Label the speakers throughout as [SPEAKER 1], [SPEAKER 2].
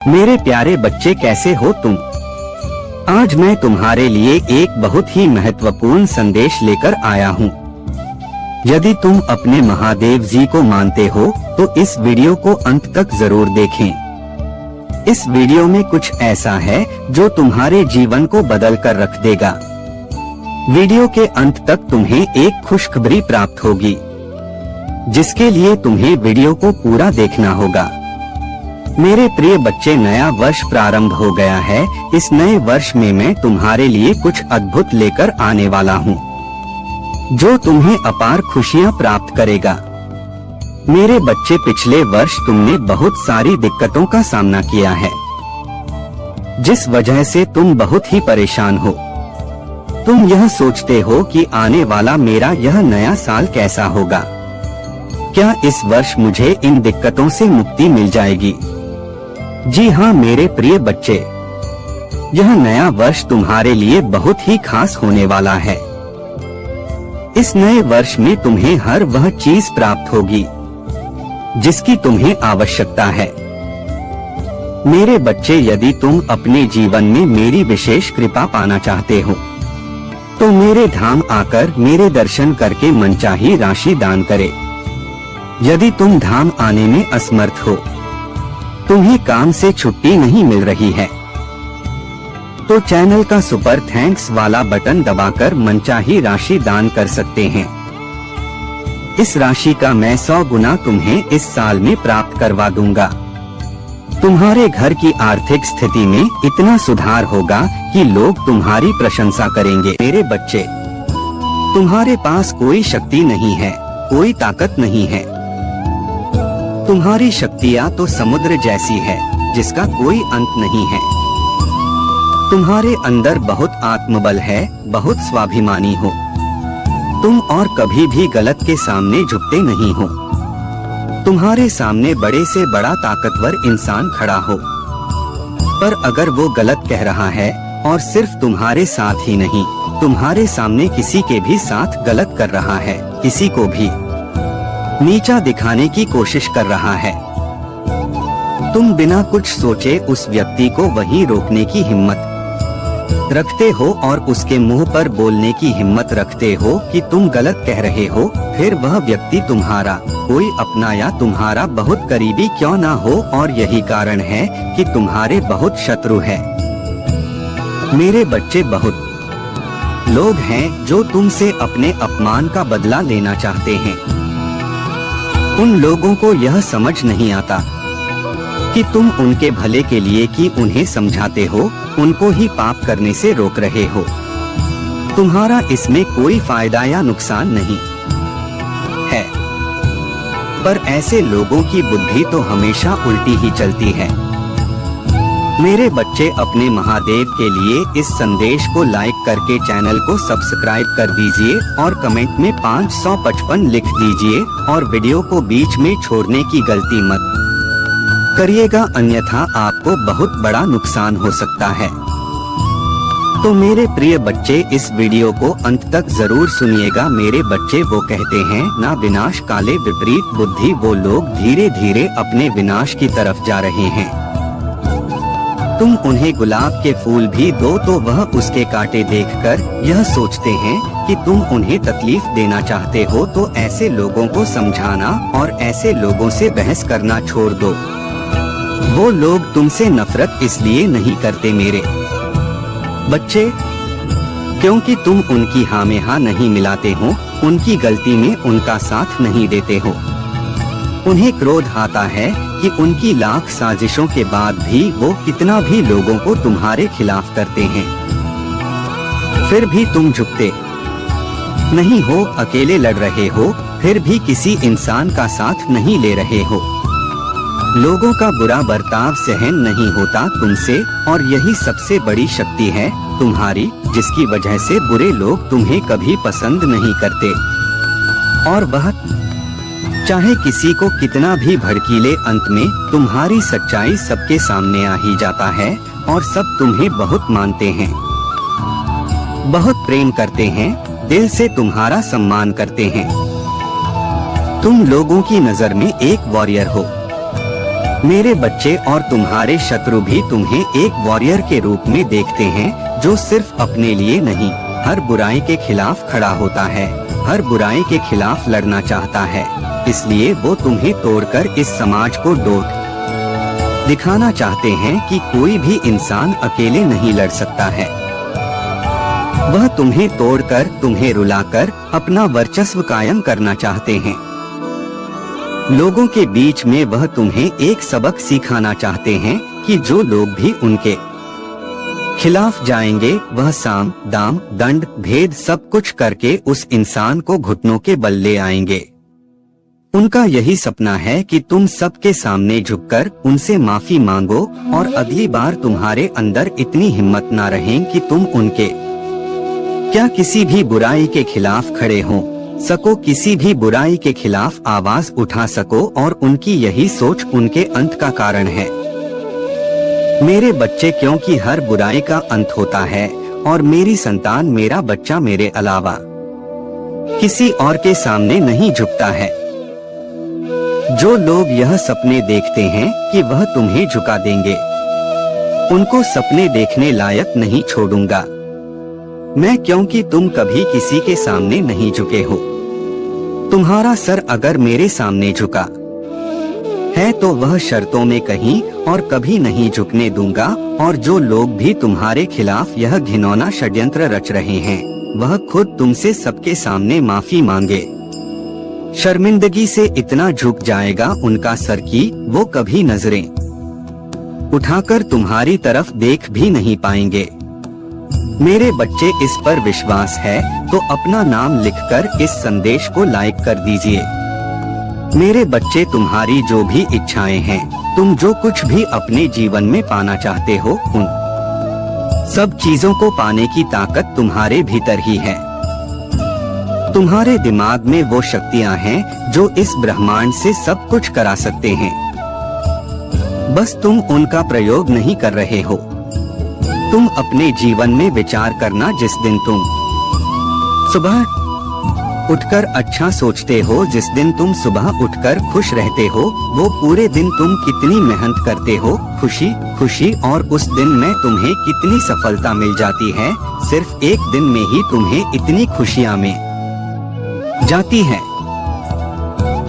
[SPEAKER 1] मेरे प्यारे बच्चे, कैसे हो तुम? आज मैं तुम्हारे लिए एक बहुत ही महत्वपूर्ण संदेश लेकर आया हूँ। यदि तुम अपने महादेव जी को मानते हो तो इस वीडियो को अंत तक जरूर देखें। इस वीडियो में कुछ ऐसा है जो तुम्हारे जीवन को बदल कर रख देगा। वीडियो के अंत तक तुम्हें एक खुशखबरी प्राप्त होगी, जिसके लिए तुम्हें वीडियो को पूरा देखना होगा। मेरे प्रिय बच्चे, नया वर्ष प्रारंभ हो गया है। इस नए वर्ष में मैं तुम्हारे लिए कुछ अद्भुत लेकर आने वाला हूँ, जो तुम्हें अपार खुशियाँ प्राप्त करेगा। मेरे बच्चे, पिछले वर्ष तुमने बहुत सारी दिक्कतों का सामना किया है, जिस वजह से तुम बहुत ही परेशान हो। तुम यह सोचते हो कि आने वाला मेरा यह नया साल कैसा होगा, क्या इस वर्ष मुझे इन दिक्कतों से मुक्ति मिल जाएगी? जी हाँ मेरे प्रिय बच्चे, यह नया वर्ष तुम्हारे लिए बहुत ही खास होने वाला है। इस नए वर्ष में तुम्हें हर वह चीज प्राप्त होगी जिसकी तुम्हें आवश्यकता है। मेरे बच्चे, यदि तुम अपने जीवन में मेरी विशेष कृपा पाना चाहते हो तो मेरे धाम आकर मेरे दर्शन करके मनचाही राशि दान करें। यदि तुम धाम आने में असमर्थ हो, तुम्हें काम से छुट्टी नहीं मिल रही है, तो चैनल का सुपर थैंक्स वाला बटन दबाकर मनचाही राशि दान कर सकते हैं। इस राशि का मैं 100 गुना तुम्हें इस साल में प्राप्त करवा दूंगा। तुम्हारे घर की आर्थिक स्थिति में इतना सुधार होगा कि लोग तुम्हारी प्रशंसा करेंगे। मेरे बच्चे, तुम्हारे पास कोई शक्ति नहीं है, कोई ताकत नहीं है। तुम्हारी शक्तियाँ तो समुद्र जैसी है, जिसका कोई अंत नहीं है। तुम्हारे अंदर बहुत आत्मबल है, बहुत स्वाभिमानी हो तुम, और कभी भी गलत के सामने झुकते नहीं हो। तुम्हारे सामने बड़े से बड़ा ताकतवर इंसान खड़ा हो, पर अगर वो गलत कह रहा है और सिर्फ तुम्हारे साथ ही नहीं, तुम्हारे सामने किसी के भी साथ गलत कर रहा है, किसी को भी नीचा दिखाने की कोशिश कर रहा है, तुम बिना कुछ सोचे उस व्यक्ति को वहीं रोकने की हिम्मत रखते हो और उसके मुंह पर बोलने की हिम्मत रखते हो कि तुम गलत कह रहे हो, फिर वह व्यक्ति तुम्हारा कोई अपना या तुम्हारा बहुत करीबी क्यों ना हो, और यही कारण है कि तुम्हारे बहुत शत्रु है। मेरे बच्चे, बहुत लोग हैं जो तुमसे अपने अपमान का बदला लेना चाहते हैं। उन लोगों को यह समझ नहीं आता कि तुम उनके भले के लिए कि उन्हें समझाते हो, उनको ही पाप करने से रोक रहे हो। तुम्हारा इसमें कोई फायदा या नुकसान नहीं है, पर ऐसे लोगों की बुद्धि तो हमेशा उल्टी ही चलती है। मेरे बच्चे, अपने महादेव के लिए इस संदेश को लाइक करके चैनल को सब्सक्राइब कर दीजिए और कमेंट में 555 लिख दीजिए, और वीडियो को बीच में छोड़ने की गलती मत करिएगा, अन्यथा आपको बहुत बड़ा नुकसान हो सकता है। तो मेरे प्रिय बच्चे, इस वीडियो को अंत तक जरूर सुनिएगा। मेरे बच्चे, वो कहते हैं ना, विनाश काले विपरीत बुद्धि, वो लोग धीरे धीरे अपने विनाश की तरफ जा रहे हैं। तुम उन्हें गुलाब के फूल भी दो तो वह उसके कांटे देखकर यह सोचते हैं कि तुम उन्हें तकलीफ देना चाहते हो, तो ऐसे लोगों को समझाना और ऐसे लोगों से बहस करना छोड़ दो। वो लोग तुमसे नफरत इसलिए नहीं करते मेरे बच्चे, क्योंकि तुम उनकी हाँ में हाँ नहीं मिलाते हो, उनकी गलती में उनका साथ नहीं देते हो। उन्हें क्रोध आता है कि उनकी लाख साजिशों के बाद भी वो कितना भी लोगों को तुम्हारे खिलाफ करते हैं, फिर भी तुम झुकते नहीं हो, अकेले लड़ रहे हो, फिर भी किसी इंसान का साथ नहीं ले रहे हो। लोगों का बुरा बर्ताव सहन नहीं होता तुमसे, और यही सबसे बड़ी शक्ति है तुम्हारी, जिसकी वजह से बुरे लोग तुम्हें कभी पसंद नहीं करते। और वह चाहे किसी को कितना भी भड़कीले, अंत में तुम्हारी सच्चाई सबके सामने आ ही जाता है, और सब तुम्हें बहुत मानते हैं, बहुत प्रेम करते हैं, दिल से तुम्हारा सम्मान करते हैं। तुम लोगों की नजर में एक वॉरियर हो, मेरे बच्चे और तुम्हारे शत्रु भी तुम्हें एक वॉरियर के रूप में देखते हैं, जो सिर्फ अपने लिए नहीं, हर बुराई के खिलाफ खड़ा होता है, हर बुराई के खिलाफ लड़ना चाहता है। इसलिए वो तुम्हें तोड़कर इस समाज को डोट दिखाना चाहते हैं कि कोई भी इंसान अकेले नहीं लड़ सकता है। वह तुम्हें तोड़कर, तुम्हें रुलाकर अपना वर्चस्व कायम करना चाहते हैं। लोगों के बीच में वह तुम्हें एक सबक सिखाना चाहते हैं कि जो लोग भी उनके खिलाफ जाएंगे, वह साम, दाम, दंड, भेद सब कुछ करके उस इंसान को घुटनों के बल ले आएंगे। उनका यही सपना है कि तुम सबके सामने झुककर उनसे माफी मांगो और अगली बार तुम्हारे अंदर इतनी हिम्मत ना रहे कि तुम उनके क्या किसी भी बुराई के खिलाफ खड़े हो सको, किसी भी बुराई के खिलाफ आवाज उठा सको, और उनकी यही सोच उनके अंत का कारण है। मेरे बच्चे, क्योंकि हर बुराई का अंत होता है और मेरी संतान, मेरा बच्चा मेरे अलावा किसी और के सामने नहीं झुकता है। जो लोग यह सपने देखते हैं कि वह तुम्हें झुका देंगे, उनको सपने देखने लायक नहीं छोड़ूंगा मैं, क्योंकि तुम कभी किसी के सामने नहीं झुके हो। तुम्हारा सर अगर मेरे सामने झुका है तो वह शर्तों में कहीं और कभी नहीं झुकने दूंगा। और जो लोग भी तुम्हारे खिलाफ यह घिनौना षड्यंत्र रच रहे हैं, वह खुद तुमसे सबके सामने माफी मांगे। शर्मिंदगी से इतना झुक जाएगा उनका सर कि वो कभी नजरें उठाकर तुम्हारी तरफ देख भी नहीं पाएंगे। मेरे बच्चे, इस पर विश्वास है तो अपना नाम लिखकर इस संदेश को लाइक कर दीजिए। मेरे बच्चे, तुम्हारी जो भी इच्छाएं हैं, तुम जो कुछ भी अपने जीवन में पाना चाहते हो, उन सब चीजों को पाने की ताकत तुम्हारे भीतर ही है। तुम्हारे दिमाग में वो शक्तियां हैं जो इस ब्रह्मांड से सब कुछ करा सकते हैं, बस तुम उनका प्रयोग नहीं कर रहे हो। तुम अपने जीवन में विचार करना, जिस दिन तुम सुबह उठकर अच्छा सोचते हो, जिस दिन तुम सुबह उठकर खुश रहते हो, वो पूरे दिन तुम कितनी मेहनत करते हो, खुशी खुशी, और उस दिन में तुम्हें कितनी सफलता मिल जाती है। सिर्फ एक दिन में ही तुम्हें इतनी खुशियां मिल जाती है।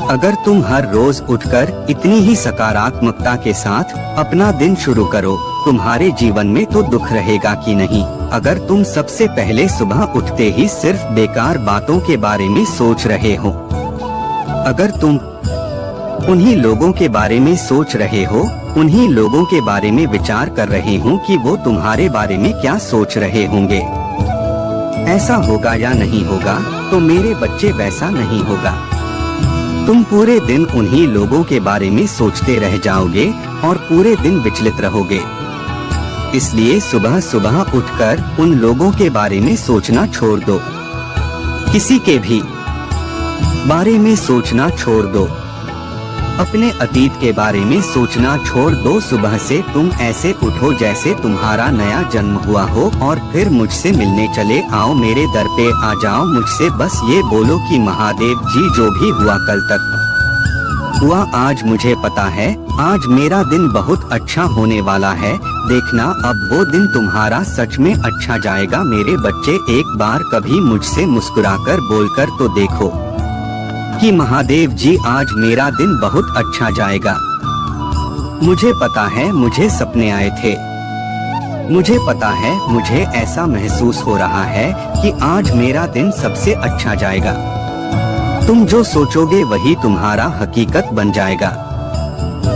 [SPEAKER 1] अगर तुम हर रोज उठकर इतनी ही सकारात्मकता के साथ अपना दिन शुरू करो, तुम्हारे जीवन में तो दुख रहेगा कि नहीं। अगर तुम सबसे पहले सुबह उठते ही सिर्फ बेकार बातों के बारे में सोच रहे हो, अगर तुम उन्हीं लोगों के बारे में सोच रहे हो, उन्हीं लोगों के बारे में विचार कर रहे हो कि वो तुम्हारे बारे में क्या सोच रहे होंगे, ऐसा होगा या नहीं होगा, तो मेरे बच्चे वैसा नहीं होगा। तुम पूरे दिन उन्हीं लोगों के बारे में सोचते रह जाओगे और पूरे दिन विचलित रहोगे। इसलिए सुबह सुबह उठकर उन लोगों के बारे में सोचना छोड़ दो, किसी के भी बारे में सोचना छोड़ दो, अपने अतीत के बारे में सोचना छोड़ दो। सुबह से तुम ऐसे उठो जैसे तुम्हारा नया जन्म हुआ हो और फिर मुझसे मिलने चले आओ, मेरे दर पे आ जाओ, मुझसे बस ये बोलो कि महादेव जी, जो भी हुआ कल तक हुआ, आज मुझे पता है आज मेरा दिन बहुत अच्छा होने वाला है। देखना अब वो दिन तुम्हारा सच में अच्छा जाएगा। मेरे बच्चे, एक बार कभी मुझसे मुस्कुराकर बोलकर तो देखो कि महादेव जी, आज मेरा दिन बहुत अच्छा जाएगा। मुझे पता है, मुझे सपने आए थे, मुझे पता है, मुझे ऐसा महसूस हो रहा है कि आज मेरा दिन सबसे अच्छा जाएगा। तुम जो सोचोगे वही तुम्हारा हकीकत बन जाएगा।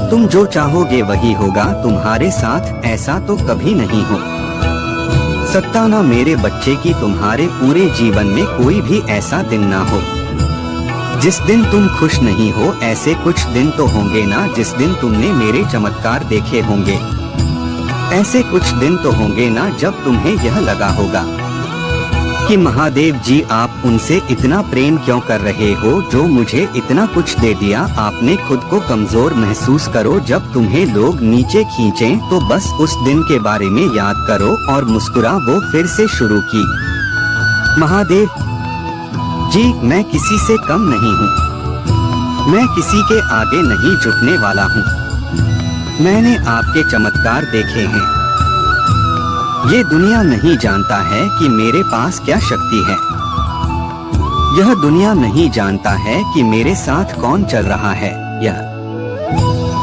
[SPEAKER 1] तुम जो चाहोगे वही होगा तुम्हारे साथ, ऐसा तो कभी नहीं हो सकता ना मेरे बच्चे की तुम्हारे पूरे जीवन में कोई भी ऐसा दिन ना हो जिस दिन तुम खुश नहीं हो। ऐसे कुछ दिन तो होंगे ना जिस दिन तुमने मेरे चमत्कार देखे होंगे। ऐसे कुछ दिन तो होंगे ना जब तुम्हें यह लगा होगा कि महादेव जी, आप उनसे इतना प्रेम क्यों कर रहे हो जो मुझे इतना कुछ दे दिया। आपने खुद को कमजोर महसूस करो, जब तुम्हें लोग नीचे खींचें तो बस उस दिन के बारे में याद करो और मुस्कुरा वो फिर से शुरू की। महादेव जी, मैं किसी से कम नहीं हूँ, मैं किसी के आगे नहीं झुकने वाला हूँ। मैंने आपके चमत्कार देखे हैं। ये दुनिया नहीं जानता है कि मेरे पास क्या शक्ति है। यह दुनिया नहीं जानता है कि मेरे साथ कौन चल रहा है। यह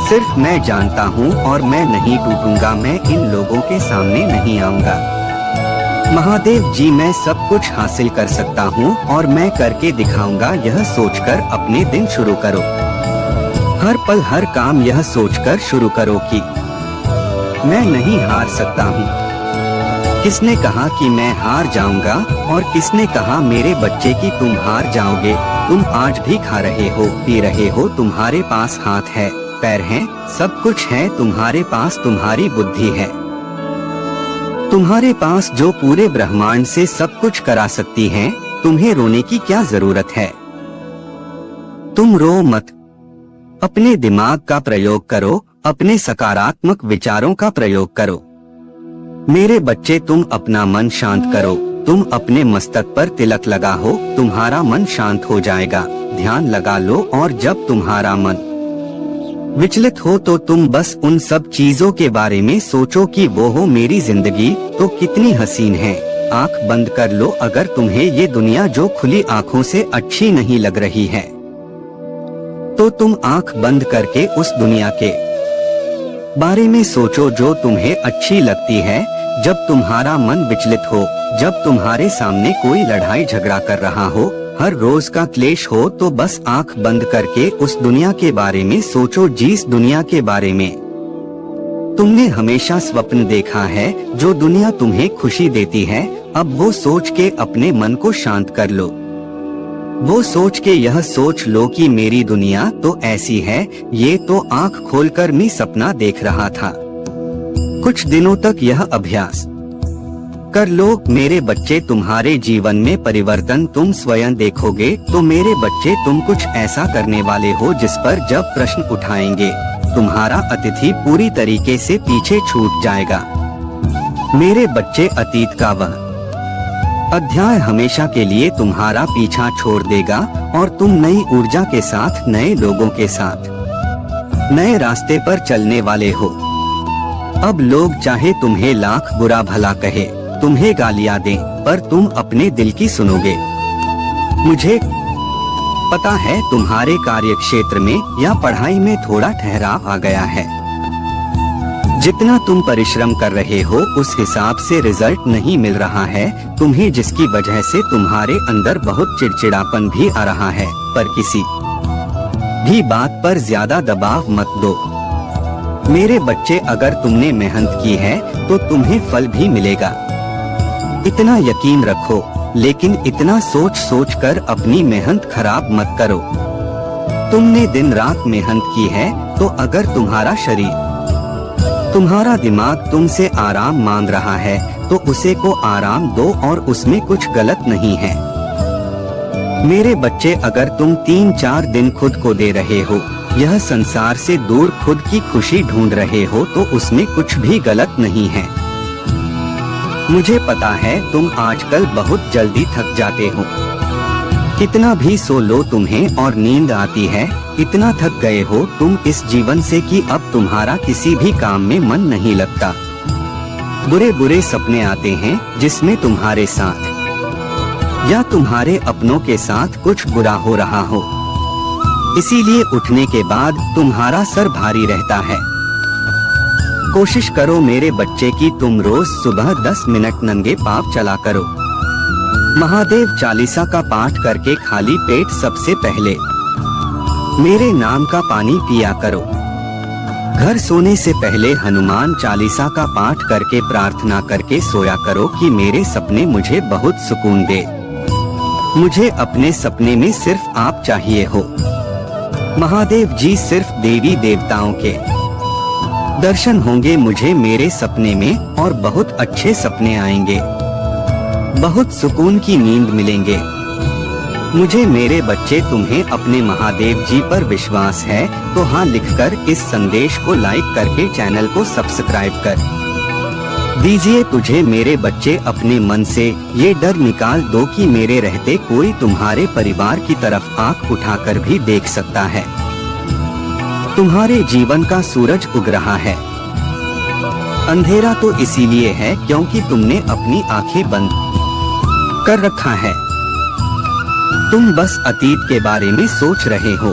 [SPEAKER 1] सिर्फ मैं जानता हूँ और मैं नहीं टूटूंगा, मैं इन लोगों के सामने नहीं आऊंगा। महादेव जी, मैं सब कुछ हासिल कर सकता हूँ और मैं करके दिखाऊंगा, यह सोचकर अपने दिन शुरू करो। हर पल हर काम यह सोचकर शुरू करो कि मैं नहीं हार सकता हूँ। किसने कहा कि मैं हार जाऊंगा और किसने कहा मेरे बच्चे कि तुम हार जाओगे। तुम आज भी खा रहे हो, पी रहे हो, तुम्हारे पास हाथ है, पैर हैं, सब कुछ है तुम्हारे पास, तुम्हारी बुद्धि है तुम्हारे पास जो पूरे ब्रह्मांड से सब कुछ करा सकती है। तुम्हें रोने की क्या जरूरत है? तुम रो मत, अपने दिमाग का प्रयोग करो, अपने सकारात्मक विचारों का प्रयोग करो। मेरे बच्चे, तुम अपना मन शांत करो, तुम अपने मस्तक पर तिलक लगाओ, तुम्हारा मन शांत हो जाएगा। ध्यान लगा लो और जब तुम्हारा मन विचलित हो तो तुम बस उन सब चीजों के बारे में सोचो कि वो हो मेरी जिंदगी तो कितनी हसीन है। आंख बंद कर लो अगर तुम्हें ये दुनिया जो खुली आंखों से अच्छी नहीं लग रही है तो तुम आंख बंद करके उस दुनिया के बारे में सोचो जो तुम्हें अच्छी लगती है। जब तुम्हारा मन विचलित हो, जब तुम्हारे सामने कोई लड़ाई झगड़ा कर रहा हो, हर रोज का क्लेश हो, तो बस आंख बंद करके उस दुनिया के बारे में सोचो जिस दुनिया के बारे में तुमने हमेशा स्वप्न देखा है, जो दुनिया तुम्हें खुशी देती है। अब वो सोच के अपने मन को शांत कर लो। वो सोच के यह सोच लो कि मेरी दुनिया तो ऐसी है, ये तो आंख खोलकर मैं सपना देख रहा था। कुछ दिनों तक यह अभ्यास कर लो मेरे बच्चे, तुम्हारे जीवन में परिवर्तन तुम स्वयं देखोगे। तो मेरे बच्चे, तुम कुछ ऐसा करने वाले हो जिस पर जब प्रश्न उठाएंगे तुम्हारा अतिथि पूरी तरीके से पीछे छूट जाएगा। मेरे बच्चे, अतीत का वह अध्याय हमेशा के लिए तुम्हारा पीछा छोड़ देगा और तुम नई ऊर्जा के साथ, नए लोगों के साथ, नए रास्ते पर चलने वाले हो। अब लोग चाहे तुम्हें लाख बुरा भला कहे, तुम्हें गालियां दें, पर तुम अपने दिल की सुनोगे। मुझे पता है तुम्हारे कार्य क्षेत्र में या पढ़ाई में थोड़ा ठहराव आ गया है। जितना तुम परिश्रम कर रहे हो उस हिसाब से रिजल्ट नहीं मिल रहा है तुम्हें, जिसकी वजह से तुम्हारे अंदर बहुत चिड़चिड़ापन भी आ रहा है। पर किसी भी बात पर ज्यादा दबाव मत दो मेरे बच्चे। अगर तुमने मेहनत की है तो तुम्हें फल भी मिलेगा, इतना यकीन रखो। लेकिन इतना सोच सोच कर अपनी मेहनत खराब मत करो। तुमने दिन रात मेहनत की है तो अगर तुम्हारा शरीर, तुम्हारा दिमाग तुमसे आराम मांग रहा है तो उसे को आराम दो और उसमें कुछ गलत नहीं है। मेरे बच्चे, अगर तुम 3-4 दिन खुद को दे रहे हो, यह संसार से दूर खुद की खुशी ढूंढ रहे हो, तो उसमें कुछ भी गलत नहीं है। मुझे पता है तुम आजकल बहुत जल्दी थक जाते हो। कितना भी सो लो तुम्हें और नींद आती है, इतना थक गए हो तुम इस जीवन से कि अब तुम्हारा किसी भी काम में मन नहीं लगता। बुरे बुरे सपने आते हैं जिसमें तुम्हारे साथ या तुम्हारे अपनों के साथ कुछ बुरा हो रहा हो, इसीलिए उठने के बाद तुम्हारा सर भारी रहता है। कोशिश करो मेरे बच्चे कि तुम रोज सुबह 10 मिनट नंगे पांव चला करो। महादेव चालीसा का पाठ करके खाली पेट सबसे पहले मेरे नाम का पानी पिया करो। घर सोने से पहले हनुमान चालीसा का पाठ करके प्रार्थना करके सोया करो कि मेरे सपने मुझे बहुत सुकून दे। मुझे अपने सपने में सिर्फ आप चाहिए हो। महादेव जी, सिर्फ देवी देवताओं के दर्शन होंगे मुझे मेरे सपने में और बहुत अच्छे सपने आएंगे, बहुत सुकून की नींद मिलेंगे मुझे। मेरे बच्चे, तुम्हें अपने महादेव जी पर विश्वास है तो हाँ लिखकर इस संदेश को लाइक करके चैनल को सब्सक्राइब कर दीजिए। तुझे मेरे बच्चे अपने मन से ये डर निकाल दो कि मेरे रहते कोई तुम्हारे परिवार की तरफ आंख उठाकर भी देख सकता है। तुम्हारे जीवन का सूरज उग रहा है। अंधेरा तो इसीलिए है क्योंकि तुमने अपनी आंखें बंद कर रखा है। तुम बस अतीत के बारे में सोच रहे हो।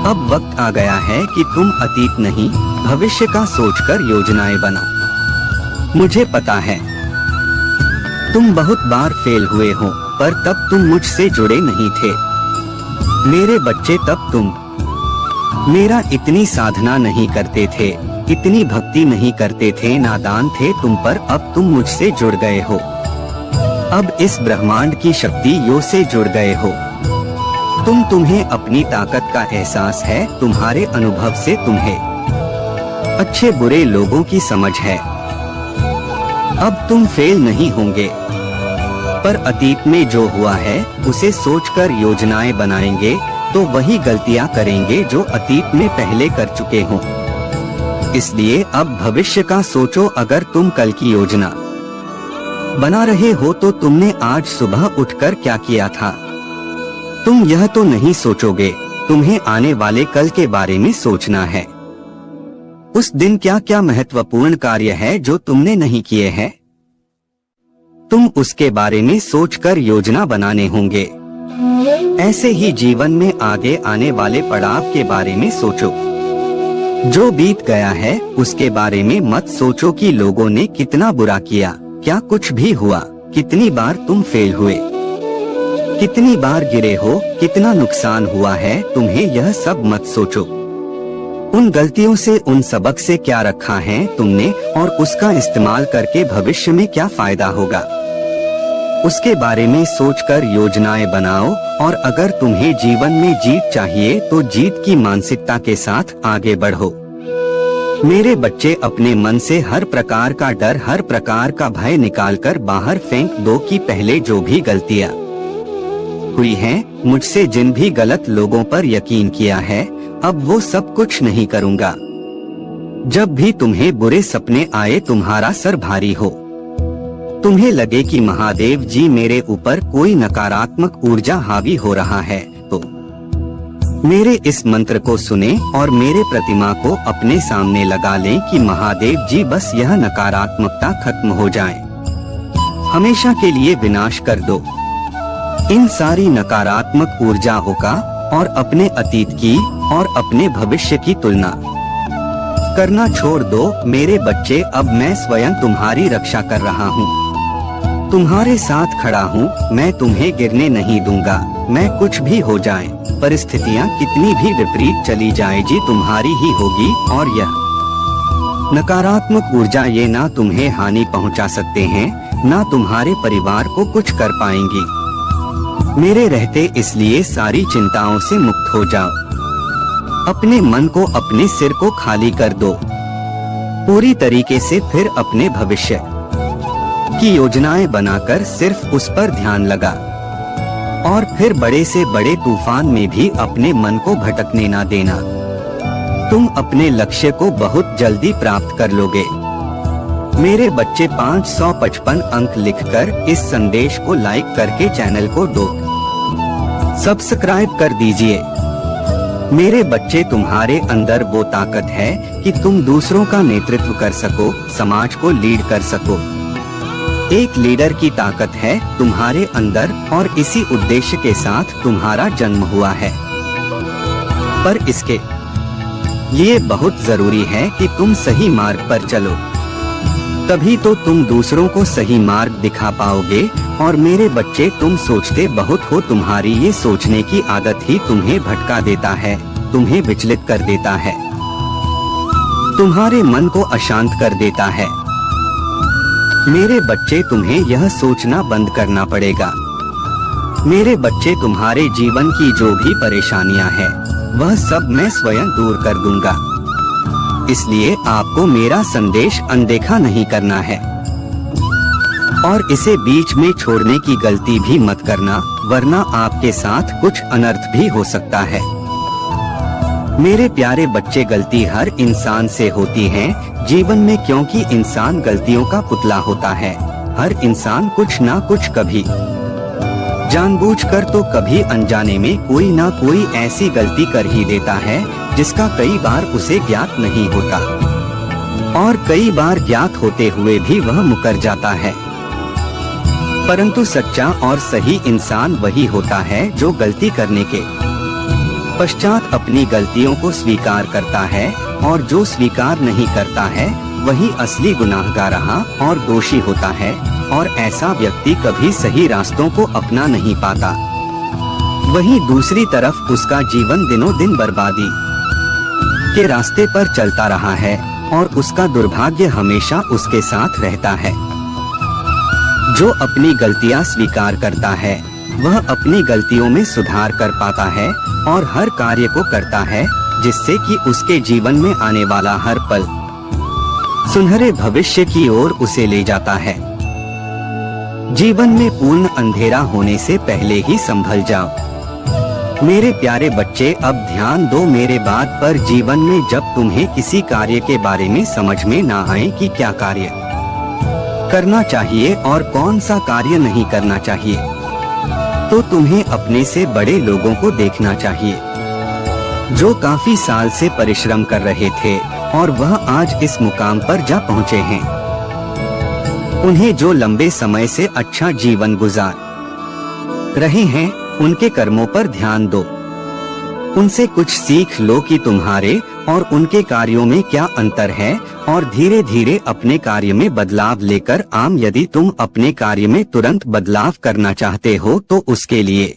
[SPEAKER 1] अब वक्त आ गया है कि तुम अतीत नहीं, भविष्य का सोचकर योजनाएं बनाओ। मुझे पता है तुम बहुत बार फेल हुए हो, पर तब तुम मुझसे जुड़े नहीं थे। मेरे बच्चे, तब तुम मेरा इतनी साधना नहीं करते थे, इतनी भक्ति नहीं करते थे, नादान थे तुम, पर अब तुम मुझसे जुड़ गए हो। अब इस ब्रह्मांड की शक्ति यो से जुड़ गए हो। तुम्हें अपनी ताकत का एहसास है, तुम्हारे अनुभव से तुम्हें अच्छे बुरे लोगों की समझ है। अब तुम फेल नहीं होंगे, पर अतीत में जो हुआ है उसे सोचकर योजनाएं बनाएंगे तो वही गलतियां करेंगे जो अतीत में पहले कर चुके हो। इसलिए अब भविष्य का सोचो। अगर तुम कल की योजना बना रहे हो तो तुमने आज सुबह उठकर क्या किया था। तुम यह तो नहीं सोचोगे, तुम्हें आने वाले कल के बारे में सोचना है। उस दिन क्या क्या महत्वपूर्ण कार्य है जो तुमने नहीं किए हैं, तुम उसके बारे में सोचकर योजना बनाने होंगे। ऐसे ही जीवन में आगे आने वाले पड़ाव के बारे में सोचो। जो बीत गया है उसके बारे में मत सोचो कि लोगों ने कितना बुरा किया, क्या कुछ भी हुआ, कितनी बार तुम फेल हुए, कितनी बार गिरे हो, कितना नुकसान हुआ है, तुम्हें यह सब मत सोचो। उन गलतियों से, उन सबक से क्या रखा है तुमने और उसका इस्तेमाल करके भविष्य में क्या फायदा होगा, उसके बारे में सोचकर योजनाएं बनाओ। और अगर तुम्हें जीवन में जीत चाहिए तो जीत की मानसिकता के साथ आगे बढ़ो। मेरे बच्चे, अपने मन से हर प्रकार का डर, हर प्रकार का भय निकालकर बाहर फेंक दो कि पहले जो भी गलतियां हुई हैं, मुझसे जिन भी गलत लोगों पर यकीन किया है, अब वो सब कुछ नहीं करूंगा। जब भी तुम्हें बुरे सपने आए, तुम्हारा सर भारी हो, तुम्हें लगे कि महादेव जी मेरे ऊपर कोई नकारात्मक ऊर्जा हावी हो रहा है, तो मेरे इस मंत्र को सुने और मेरे प्रतिमा को अपने सामने लगा लें कि महादेव जी बस यह नकारात्मकता खत्म हो जाए, हमेशा के लिए विनाश कर दो इन सारी नकारात्मक ऊर्जाओं का, और अपने अतीत की और अपने भविष्य की तुलना करना छोड़ दो। मेरे बच्चे, अब मैं स्वयं तुम्हारी रक्षा कर रहा हूँ, तुम्हारे साथ खड़ा हूँ, मैं तुम्हें गिरने नहीं दूंगा। मैं कुछ भी हो जाए, परिस्थितियाँ कितनी भी विपरीत चली जाए, जी तुम्हारी ही होगी। और यह नकारात्मक ऊर्जा ये ना तुम्हें हानि पहुँचा सकते हैं, ना तुम्हारे परिवार को कुछ कर पाएंगी। मेरे रहते इसलिए सारी चिंताओं से मुक्त हो जाओ। अपने मन को, अपने सिर को खाली कर दो पूरी तरीके से, फिर अपने भविष्य की योजनाएं बनाकर सिर्फ उस पर ध्यान लगा। और फिर बड़े से बड़े तूफान में भी अपने मन को भटकने ना देना। तुम अपने लक्ष्य को बहुत जल्दी प्राप्त कर लोगे। मेरे बच्चे, 555 अंक लिखकर इस संदेश को लाइक करके चैनल को सब्सक्राइब कर दीजिए। मेरे बच्चे, तुम्हारे अंदर वो ताकत है कि तुम दूसरों का नेतृत्व कर सको, समाज को लीड कर सको। एक लीडर की ताकत है तुम्हारे अंदर, और इसी उद्देश्य के साथ तुम्हारा जन्म हुआ है। पर इसके लिए बहुत जरूरी है कि तुम सही मार्ग पर चलो, तभी तो तुम दूसरों को सही मार्ग दिखा पाओगे। और मेरे बच्चे, तुम सोचते बहुत हो, तुम्हारी ये सोचने की आदत ही तुम्हें भटका देता है, तुम्हें विचलित कर देता है, तुम्हारे मन को अशांत कर देता है। मेरे बच्चे, तुम्हें यह सोचना बंद करना पड़ेगा। मेरे बच्चे, तुम्हारे जीवन की जो भी परेशानियां हैं, वह सब मैं स्वयं दूर कर दूंगा। इसलिए आपको मेरा संदेश अनदेखा नहीं करना है, और इसे बीच में छोड़ने की गलती भी मत करना, वरना आपके साथ कुछ अनर्थ भी हो सकता है। मेरे प्यारे बच्चे, गलती हर इंसान से होती है जीवन में, क्योंकि इंसान गलतियों का पुतला होता है। हर इंसान कुछ ना कुछ, कभी जानबूझकर तो कभी अनजाने में कोई ना कोई ऐसी गलती कर ही देता है जिसका कई बार उसे ज्ञात नहीं होता और कई बार ज्ञात होते हुए भी वह मुकर जाता है। परंतु सच्चा और सही इंसान वही होता है जो गलती करने के पश्चात अपनी गलतियों को स्वीकार करता है, और जो स्वीकार नहीं करता है वही असली गुनाहगार और दोषी होता है, और ऐसा व्यक्ति कभी सही रास्तों को अपना नहीं पाता। वहीं दूसरी तरफ उसका जीवन दिनों दिन बर्बादी के रास्ते पर चलता रहा है और उसका दुर्भाग्य हमेशा उसके साथ रहता है। जो अपनी गलतियां स्वीकार करता है वह अपनी गलतियों में सुधार कर पाता है और हर कार्य को करता है जिससे कि उसके जीवन में आने वाला हर पल सुनहरे भविष्य की ओर उसे ले जाता है। जीवन में पूर्ण अंधेरा होने से पहले ही संभल जाओ। मेरे प्यारे बच्चे, अब ध्यान दो मेरे बात पर। जीवन में जब तुम्हें किसी कार्य के बारे में समझ में ना आए कि क्या कार्य करना चाहिए और कौन सा कार्य नहीं करना चाहिए, तो तुम्हें अपने से बड़े लोगों को देखना चाहिए जो काफी साल से परिश्रम कर रहे थे और वह आज इस मुकाम पर जा पहुँचे हैं। उन्हें जो लंबे समय से अच्छा जीवन गुजार रहे हैं, उनके कर्मों पर ध्यान दो। उनसे कुछ सीख लो कि तुम्हारे और उनके कार्यों में क्या अंतर है, और धीरे धीरे अपने कार्य में बदलाव लेकर यदि तुम अपने कार्य में तुरंत बदलाव करना चाहते हो तो उसके लिए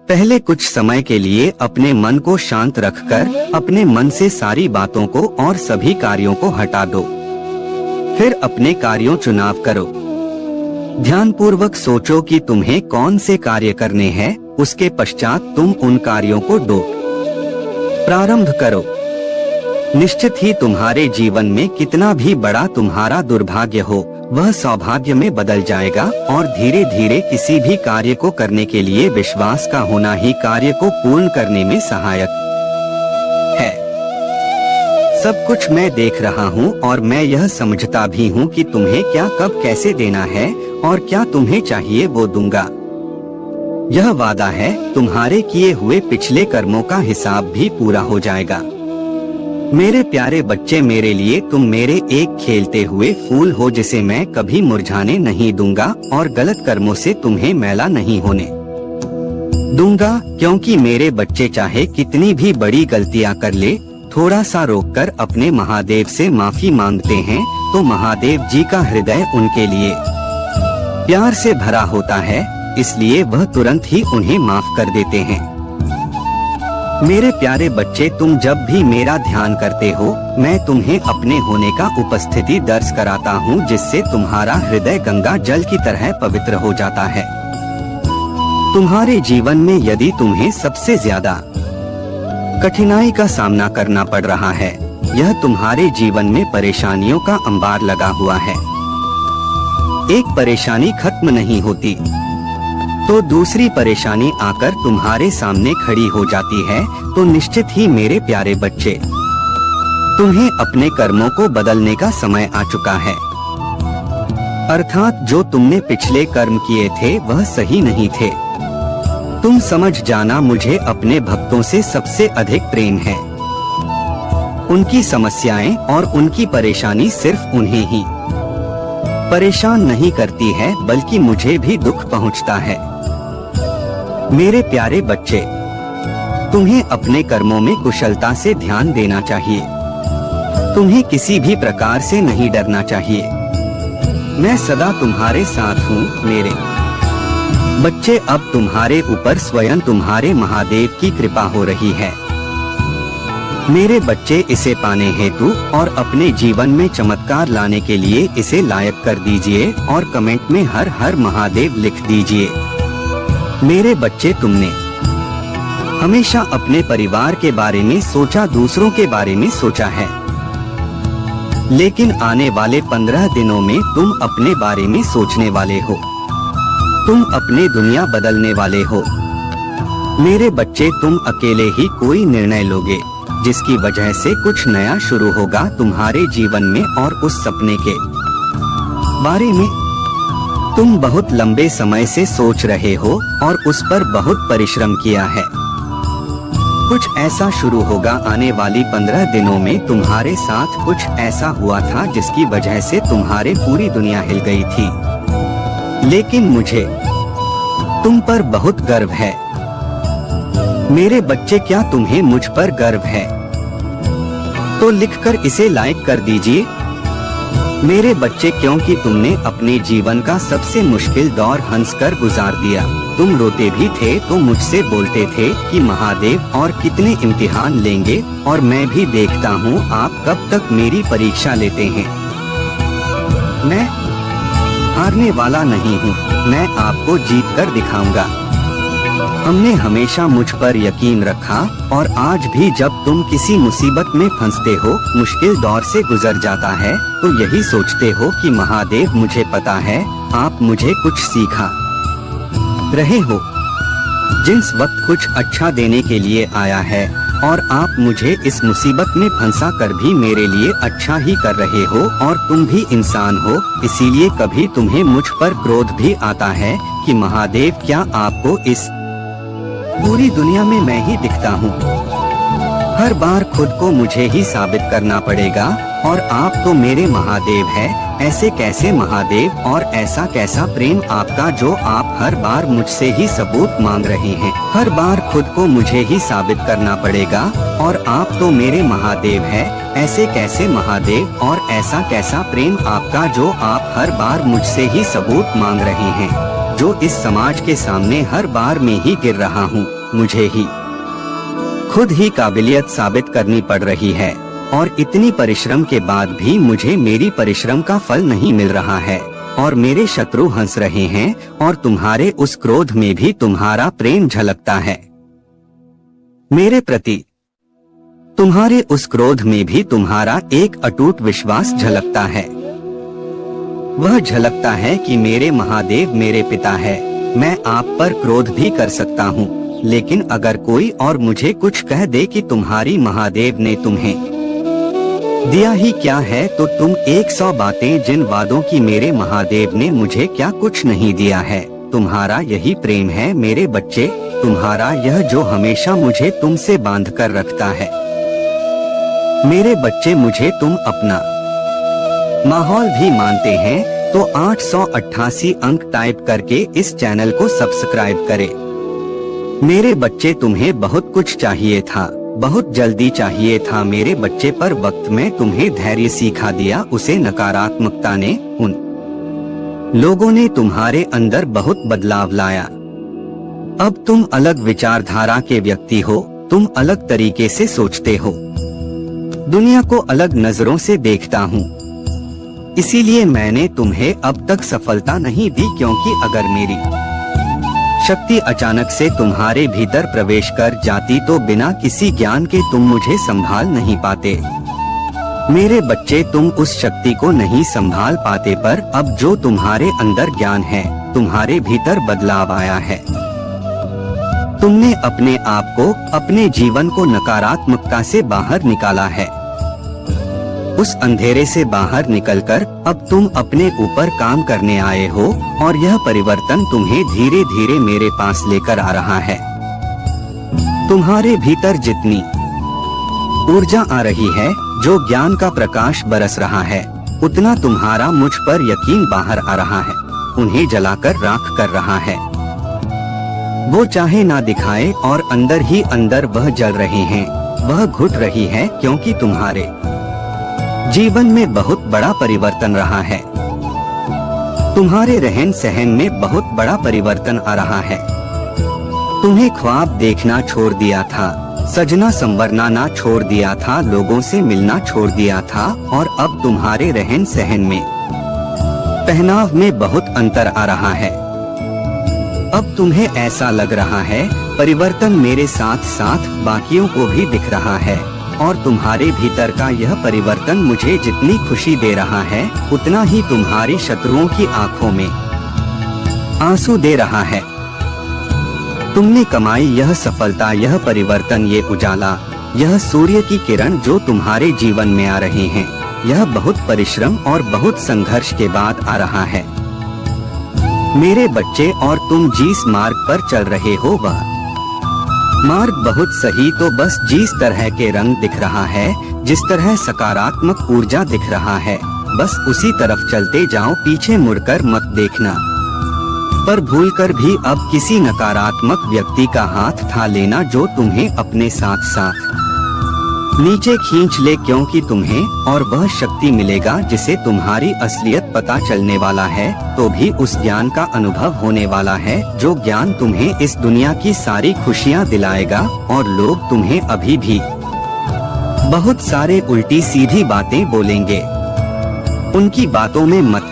[SPEAKER 1] पहले कुछ समय के लिए अपने मन को शांत रखकर अपने मन से सारी बातों को और सभी कार्यों को हटा दो। फिर अपने कार्यों चुनाव करो। ध्यानपूर्वक सोचो कि तुम्हें कौन से कार्य करने हैं, उसके पश्चात तुम उन कार्यों को दो प्रारंभ करो। निश्चित ही तुम्हारे जीवन में कितना भी बड़ा तुम्हारा दुर्भाग्य हो, वह सौभाग्य में बदल जाएगा, और धीरे धीरे किसी भी कार्य को करने के लिए विश्वास का होना ही कार्य को पूर्ण करने में सहायक है। सब कुछ मैं देख रहा हूँ और मैं यह समझता भी हूँ कि तुम्हें क्या कब कैसे देना है और क्या तुम्हें चाहिए वो दूंगा। यह वादा है, तुम्हारे किए हुए पिछले कर्मों का हिसाब भी पूरा हो जाएगा। मेरे प्यारे बच्चे, मेरे लिए तुम मेरे एक खेलते हुए फूल हो जिसे मैं कभी मुरझाने नहीं दूंगा और गलत कर्मों से तुम्हें मैला नहीं होने दूंगा, क्योंकि मेरे बच्चे चाहे कितनी भी बड़ी गलतियां कर ले, थोड़ा सा रोककर अपने महादेव से माफी मांगते हैं तो महादेव जी का हृदय उनके लिए प्यार से भरा होता है, इसलिए वह तुरंत ही उन्हें माफ कर देते हैं। मेरे प्यारे बच्चे, तुम जब भी मेरा ध्यान करते हो, मैं तुम्हें अपने होने का उपस्थिति दर्श कराता हूँ, जिससे तुम्हारा हृदय गंगा जल की तरह पवित्र हो जाता है। तुम्हारे जीवन में यदि तुम्हें सबसे ज्यादा कठिनाई का सामना करना पड़ रहा है, यह तुम्हारे जीवन में परेशानियों का अंबार लगा हुआ है। एक परेशानी खत्म नहीं होती तो दूसरी परेशानी आकर तुम्हारे सामने खड़ी हो जाती है, तो निश्चित ही मेरे प्यारे बच्चे, तुम्हें अपने कर्मों को बदलने का समय आ चुका है। अर्थात जो तुमने पिछले कर्म किए थे वह सही नहीं थे। तुम समझ जाना, मुझे अपने भक्तों से सबसे अधिक प्रेम है। उनकी समस्याएं और उनकी परेशानी सिर्फ उन्हें ही परेशान नहीं करती है, बल्कि मुझे भी दुख पहुंचता है। मेरे प्यारे बच्चे, तुम्हें अपने कर्मों में कुशलता से ध्यान देना चाहिए। तुम्हें किसी भी प्रकार से नहीं डरना चाहिए। मैं सदा तुम्हारे साथ हूँ मेरे बच्चे। अब तुम्हारे ऊपर स्वयं तुम्हारे महादेव की कृपा हो रही है। मेरे बच्चे, इसे पाने हेतु और अपने जीवन में चमत्कार लाने के लिए इसे लायक कर दीजिए और कमेंट में हर हर महादेव लिख दीजिए। मेरे बच्चे, तुमने हमेशा अपने परिवार के बारे में सोचा, दूसरों के बारे में सोचा है, लेकिन आने वाले 15 दिनों में तुम अपने बारे में सोचने वाले हो। तुम अपने दुनिया बदलने वाले हो। मेरे बच्चे, तुम अकेले ही कोई निर्णय लोगे जिसकी वजह से कुछ नया शुरू होगा तुम्हारे जीवन में, और उस सपने के बारे में तुम बहुत लंबे समय से सोच रहे हो और उस पर बहुत परिश्रम किया है। कुछ ऐसा शुरू होगा आने वाली 15 दिनों में। तुम्हारे साथ कुछ ऐसा हुआ था जिसकी वजह से तुम्हारे पूरी दुनिया हिल गई थी, लेकिन मुझे तुम पर बहुत गर्व है। मेरे बच्चे, क्या तुम्हें मुझ पर गर्व है? तो लिखकर इसे लाइक कर दीजिए मेरे बच्चे, क्योंकि तुमने अपने जीवन का सबसे मुश्किल दौर हंसकर गुजार दिया। तुम रोते भी थे तो मुझसे बोलते थे कि महादेव और कितने इम्तिहान लेंगे, और मैं भी देखता हूँ आप कब तक मेरी परीक्षा लेते हैं। मैं हारने वाला नहीं हूँ, मैं आपको जीत कर दिखाऊंगा। हमने हमेशा मुझ पर यकीन रखा, और आज भी जब तुम किसी मुसीबत में फंसते हो, मुश्किल दौर से गुजर जाता है, तो यही सोचते हो कि महादेव, मुझे पता है आप मुझे कुछ सिखा रहे हो। जिस वक्त कुछ अच्छा देने के लिए आया है, और आप मुझे इस मुसीबत में फंसा कर भी मेरे लिए अच्छा ही कर रहे हो, और तुम भी इंसान हो, इसीलिए कभी तुम्हें मुझ पर क्रोध भी आता है कि महादेव, क्या आपको इस पूरी दुनिया में मैं ही दिखता हूँ? हर बार खुद को मुझे ही साबित करना पड़ेगा, और आप तो मेरे महादेव हैं। ऐसे कैसे महादेव, और ऐसा कैसा प्रेम आपका जो आप हर बार मुझसे ही सबूत मांग रहे हैं? हर बार खुद को मुझे ही साबित करना पड़ेगा, और आप तो मेरे महादेव हैं। ऐसे कैसे महादेव, और ऐसा कैसा प्रेम आपका जो आप हर बार मुझसे ही सबूत मांग रहे हैं? जो इस समाज के सामने हर बार में ही गिर रहा हूँ, मुझे ही खुद ही काबिलियत साबित करनी पड़ रही है, और इतनी परिश्रम के बाद भी मुझे मेरी परिश्रम का फल नहीं मिल रहा है, और मेरे शत्रु हंस रहे हैं, और तुम्हारे उस क्रोध में भी तुम्हारा प्रेम झलकता है मेरे प्रति। तुम्हारे उस क्रोध में भी तुम्हारा एक अटूट विश्वास झलकता है। वह झलकता है कि मेरे महादेव मेरे पिता है। मैं आप पर क्रोध भी कर सकता हूँ, लेकिन अगर कोई और मुझे कुछ कह दे कि तुम्हारी महादेव ने तुम्हें दिया ही क्या है, तो तुम 100 बातें जिन वादों की मेरे महादेव ने मुझे क्या कुछ नहीं दिया है। तुम्हारा यही प्रेम है मेरे बच्चे, तुम्हारा यह जो हमेशा मुझे तुमसे बांध कर रखता है। मेरे बच्चे, मुझे तुम अपना माहौल भी मानते हैं, तो 888 अंक टाइप करके इस चैनल को सब्सक्राइब करें। मेरे बच्चे, तुम्हें बहुत कुछ चाहिए था, बहुत जल्दी चाहिए था मेरे बच्चे, पर वक्त में तुम्हें धैर्य सिखा दिया, उसे नकारात्मकता ने, उन लोगों ने तुम्हारे अंदर बहुत बदलाव लाया। अब तुम अलग विचारधारा के व्यक्ति हो, तुम अलग तरीके से सोचते हो, दुनिया को अलग नजरों से देखता हूँ। इसीलिए मैंने तुम्हें अब तक सफलता नहीं दी, क्योंकि अगर मेरी शक्ति अचानक से तुम्हारे भीतर प्रवेश कर जाती तो बिना किसी ज्ञान के तुम मुझे संभाल नहीं पाते। मेरे बच्चे, तुम उस शक्ति को नहीं संभाल पाते, पर अब जो तुम्हारे अंदर ज्ञान है, तुम्हारे भीतर बदलाव आया है। तुमने अपने आप को, अपने जीवन को नकारात्मकता से बाहर निकाला है। उस अंधेरे से बाहर निकलकर अब तुम अपने ऊपर काम करने आए हो, और यह परिवर्तन तुम्हें धीरे धीरे मेरे पास लेकर आ रहा है। तुम्हारे भीतर जितनी ऊर्जा आ रही है, जो ज्ञान का प्रकाश बरस रहा है, उतना तुम्हारा मुझ पर यकीन बाहर आ रहा है, उन्हें जलाकर राख कर रहा है। वो चाहे ना दिखाए, और अंदर ही अंदर वह जल रहे हैं, वह घुट रही है, क्योंकि तुम्हारे जीवन में बहुत बड़ा परिवर्तन रहा है। तुम्हारे रहन सहन में बहुत बड़ा परिवर्तन आ रहा है। तुम्हें ख्वाब देखना छोड़ दिया था, सजना संवरना ना छोड़ दिया था, लोगों से मिलना छोड़ दिया था, और अब तुम्हारे रहन सहन में, पहनाव में बहुत अंतर आ रहा है। अब तुम्हें ऐसा लग रहा है परिवर्तन मेरे साथ साथ बाकियों को भी दिख रहा है, और तुम्हारे भीतर का यह परिवर्तन मुझे जितनी खुशी दे रहा है, उतना ही तुम्हारी शत्रुओं की आंखों में आंसू दे रहा है। तुमने कमाई यह सफलता, यह परिवर्तन, ये उजाला, यह सूर्य की किरण जो तुम्हारे जीवन में आ रहे हैं, यह बहुत परिश्रम और बहुत संघर्ष के बाद आ रहा है मेरे बच्चे, और तुम जिस मार्ग पर चल रहे हो वह मार्ग बहुत सही, तो बस जिस तरह के रंग दिख रहा है, जिस तरह सकारात्मक ऊर्जा दिख रहा है, बस उसी तरफ चलते जाओ, पीछे मुड़कर मत देखना। पर भूलकर भी अब किसी नकारात्मक व्यक्ति का हाथ था लेना जो तुम्हें अपने साथ साथ नीचे खींच ले, क्योंकि तुम्हें और वह शक्ति मिलेगा जिसे तुम्हारी असलियत पता चलने वाला है, तो भी उस ज्ञान का अनुभव होने वाला है जो ज्ञान तुम्हें इस दुनिया की सारी खुशियाँ दिलाएगा। और लोग तुम्हें अभी भी बहुत सारे उल्टी सीधी बातें बोलेंगे, उनकी बातों में मत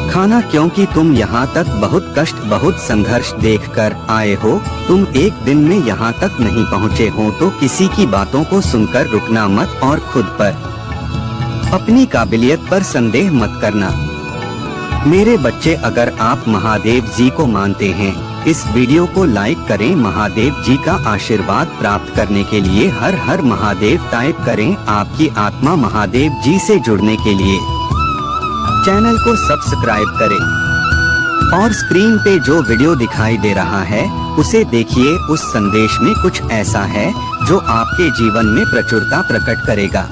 [SPEAKER 1] खाना, क्योंकि तुम यहाँ तक बहुत कष्ट बहुत संघर्ष देखकर आए हो। तुम एक दिन में यहाँ तक नहीं पहुँचे हो, तो किसी की बातों को सुनकर रुकना मत और खुद पर अपनी काबिलियत पर संदेह मत करना। मेरे बच्चे, अगर आप महादेव जी को मानते हैं, इस वीडियो को लाइक करें। महादेव जी का आशीर्वाद प्राप्त करने के लिए हर हर महादेव टाइप करें। आपकी आत्मा महादेव जी से जुड़ने के लिए चैनल को सब्सक्राइब करें और स्क्रीन पे जो वीडियो दिखाई दे रहा है उसे देखिए। उस संदेश में कुछ ऐसा है जो आपके जीवन में प्रचुरता प्रकट करेगा।